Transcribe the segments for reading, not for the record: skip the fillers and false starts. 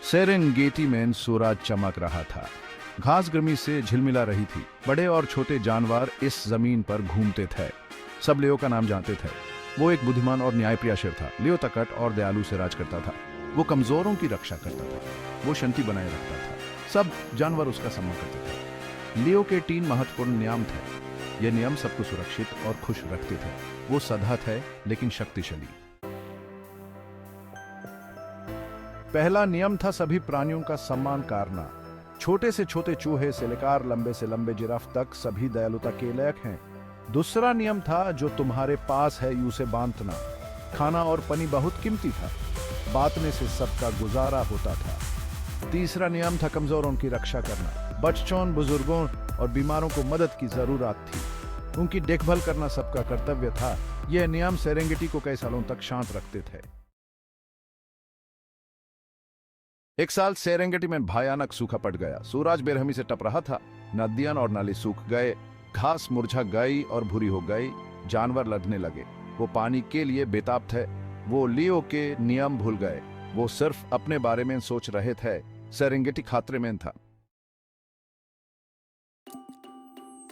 Serengeti में सूरज चमक रहा था। घास गर्मी से झिलमिला रही थी। बड़े और छोटे जानवर इस जमीन पर घूमते थे। सब लियो का नाम जानते थे। वो एक बुद्धिमान और न्यायप्रिय शेर था। लियो तकट और दयालु से राज करता था। वो कमजोरों की रक्षा करता था। वो शांति बनाए रखता था। सब जानवर उसका सम्मान करते थे। लियो के 3 महत्वपूर्ण नियम थे। ये नियम सबको सुरक्षित और खुश रखते थे। वो सदा थे लेकिन शक्तिशाली। पहला नियम था सभी प्राणियों का सम्मान करना। छोटे से छोटे चूहे से लेकर लंबे से लंबे जिराफ तक सभी दयालुता के लायक हैं। दूसरा नियम था जो तुम्हारे पास है उसे बांटना। खाना और पानी बहुत कीमती था। बांटने से सबका गुजारा होता था। तीसरा नियम था कमजोरों की रक्षा करना। बच्चों, बुजुर्गों और बीमारों को मदद की जरूरत थी। उनकी देखभाल करना सबका कर्तव्य था। यह नियम सेरेंगेटी को कई सालों तक शांत रखते थे। एक साल सेरेंगेटी में भयानक सूखा पड़ गया। सूरज बेरहमी से टप रहा था। नदियां और नाले सूख गए। घास मुरझा गई और भूरी हो गई। जानवर लड़ने लगे। वो पानी के लिए बेताब थे। वो लियो के नियम भूल गए। वो सिर्फ अपने बारे में सोच रहे थे। सेरेंगेटी खतरे में था।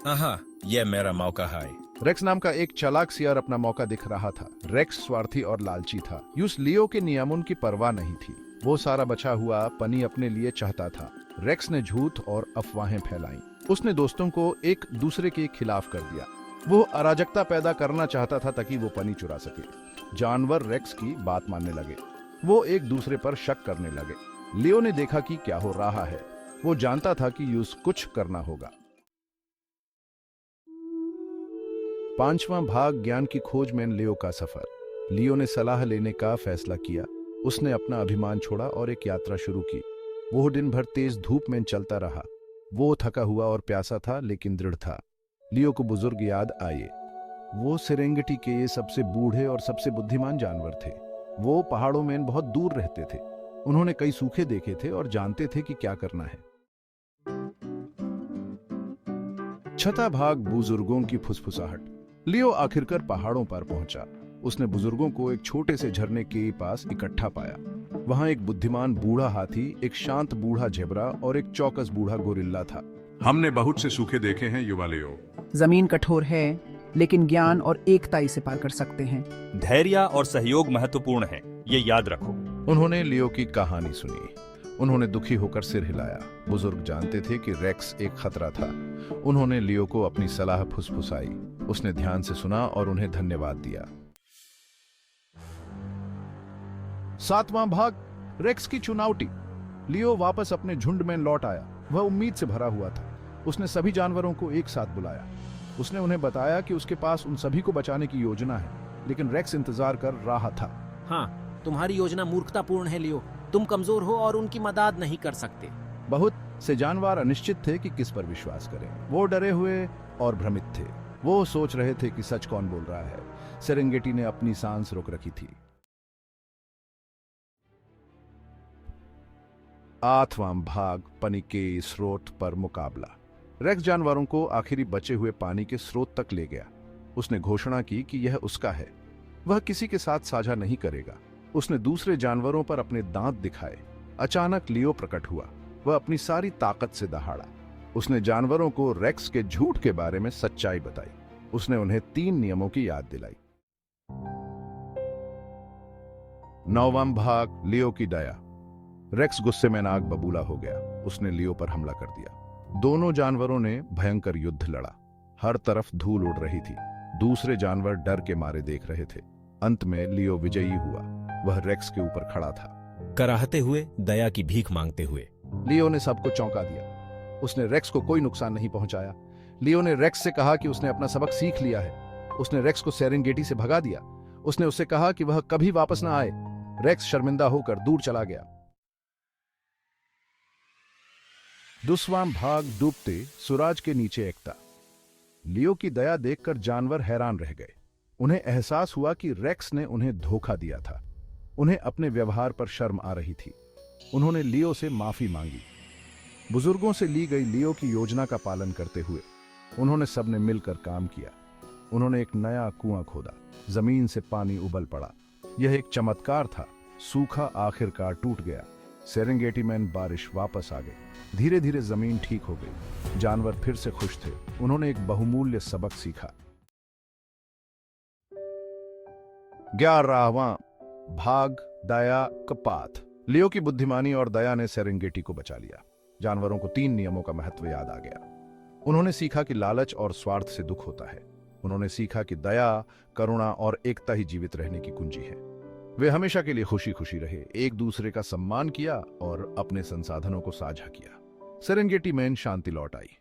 आहा, यह मेरा मौका है। रेक्स नाम का एक चालाक सियार अपना मौका दिख रहा था। रेक्स स्वार्थी और लालची था। उस लियो के नियमों की परवाह नहीं थी। वो सारा बचा हुआ पानी अपने लिए चाहता था। रेक्स ने झूठ और अफवाहें फैलाई। उसने दोस्तों को एक दूसरे के खिलाफ कर दिया। वो अराजकता पैदा करना चाहता था ताकि वो पानी चुरा सके। जानवर रेक्स की बात मानने लगे। वो एक दूसरे पर शक करने लगे। लियो ने देखा कि क्या हो रहा है। वो जानता था कि यूज कुछ करना होगा। 5वां भाग, ज्ञान की खोज में लियो का सफर। लियो ने सलाह लेने का फैसला किया। उसने अपना अभिमान छोड़ा और एक यात्रा शुरू की। वो दिन भर तेज धूप में चलता रहा। वो थका हुआ और प्यासा था लेकिन दृढ़ था। लियो को बुजुर्ग याद आए। वो सेरेंगेटी के सबसे बूढ़े और सबसे बुद्धिमान जानवर थे। वो पहाड़ों में बहुत दूर रहते थे। उन्होंने कई सूखे देखे थे और जानते थे कि क्या करना है। 6वां भाग, बुजुर्गों की फुसफुसाहट। लियो आखिरकार पहाड़ों पर पहुंचा। उसने बुजुर्गों को एक छोटे से झरने के पास इकट्ठा पाया। वहां एक बुद्धिमान बूढ़ा हाथी, एक शांत बूढ़ा जेब्रा और एक चौकस बूढ़ा गोरिल्ला था। हमने बहुत से सूखे देखे हैं युवा लियो। जमीन कठोर है लेकिन ज्ञान और एकता इसे पार कर सकते हैं। धैर्य और सहयोग महत्वपूर्ण है, ये याद रखो। उन्होंने लियो की कहानी सुनी। उन्होंने दुखी होकर सिर हिलाया। बुजुर्ग जानते थे कि रेक्स एक खतरा था। उन्होंने लियो को अपनी सलाह फुसफुसाई। उसने ध्यान से सुना और उन्हें धन्यवाद दिया। 7वां भाग, रेक्स की चुनौती। लियो वापस अपने झुंड में लौट आया। वह उम्मीद से भरा हुआ था। उसने सभी जानवरों को एक साथ बुलाया। उसने उन्हें बताया कि उसके पास उन सभी को बचाने की योजना है, लेकिन रेक्स इंतजार कर रहा था। हाँ, तुम्हारी योजना मूर्खतापूर्ण है लियो। तुम कमजोर हो और उनकी मदद नहीं कर सकते। बहुत से जानवर अनिश्चित थे कि किस पर विश्वास करें। वो डरे हुए और भ्रमित थे। वो सोच रहे थे कि सच कौन बोल रहा है। सेरेंगेटी ने अपनी सांस रोक रखी थी। 8वां भाग, पानी के स्रोत पर मुकाबला। रेक्स जानवरों को आखिरी बचे हुए पानी के स्रोत तक ले गया। उसने घोषणा की कि यह उसका है। वह किसी के साथ साझा नहीं करेगा। उसने दूसरे जानवरों पर अपने दांत दिखाए। अचानक लियो प्रकट हुआ। वह अपनी सारी ताकत से दहाड़ा। उसने जानवरों को रेक्स के झूठ के बारे में सच्चाई बताई। उसने उन्हें 3 नियमों की याद दिलाई। 9वां भाग, लियो की दया। रेक्स गुस्से में नाक बबूला हो गया। उसने लियो पर हमला कर दिया। दोनों जानवरों ने भयंकर युद्ध लड़ा। हर तरफ धूल उड़ रही थी। दूसरे जानवर डर के मारे देख रहे थे। अंत में लियो विजयी हुआ। वह रेक्स के ऊपर खड़ा था, कराहते हुए, दया की भीख मांगते हुए। लियो ने सबको चौंका दिया। उसने रेक्स को कोई नुकसान नहीं पहुंचाया। लियो ने रेक्स से कहा कि उसने अपना सबक सीख लिया है। उसने रेक्स को सेरेंगेटी से भगा दिया। उसने उससे कहा कि वह कभी वापस ना आए। रेक्स शर्मिंदा होकर दूर चला गया। 10वां भाग, डूबते सूरज के नीचे एकता। लियो की दया देखकर जानवर हैरान रह गए। उन्हें एहसास हुआ कि रेक्स ने उन्हें धोखा दिया था। उन्हें अपने व्यवहार पर शर्म आ रही थी। उन्होंने लियो से माफी मांगी। बुजुर्गों से ली गई लियो की योजना का पालन करते हुए उन्होंने सबने मिलकर काम किया। उन्होंने एक नया कुआं खोदा। जमीन से पानी उबल पड़ा। यह एक चमत्कार था। सूखा आखिरकार टूट गया। सेरेंगेटी में बारिश वापस आ गई। धीरे धीरे जमीन ठीक हो गई। जानवर फिर से खुश थे। उन्होंने एक बहुमूल्य सबक सीखा। 11वां भाग, दया का पाठ। लियो की बुद्धिमानी और दया ने सेरेंगेटी को बचा लिया। जानवरों को 3 नियमों का महत्व याद आ गया। उन्होंने सीखा कि लालच और स्वार्थ से दुख होता है। उन्होंने सीखा कि दया, करुणा और एकता ही जीवित रहने की कुंजी है। वे हमेशा के लिए खुशी खुशी रहे, एक दूसरे का सम्मान किया और अपने संसाधनों को साझा किया। सेरेंगेटी में शांति लौट आई।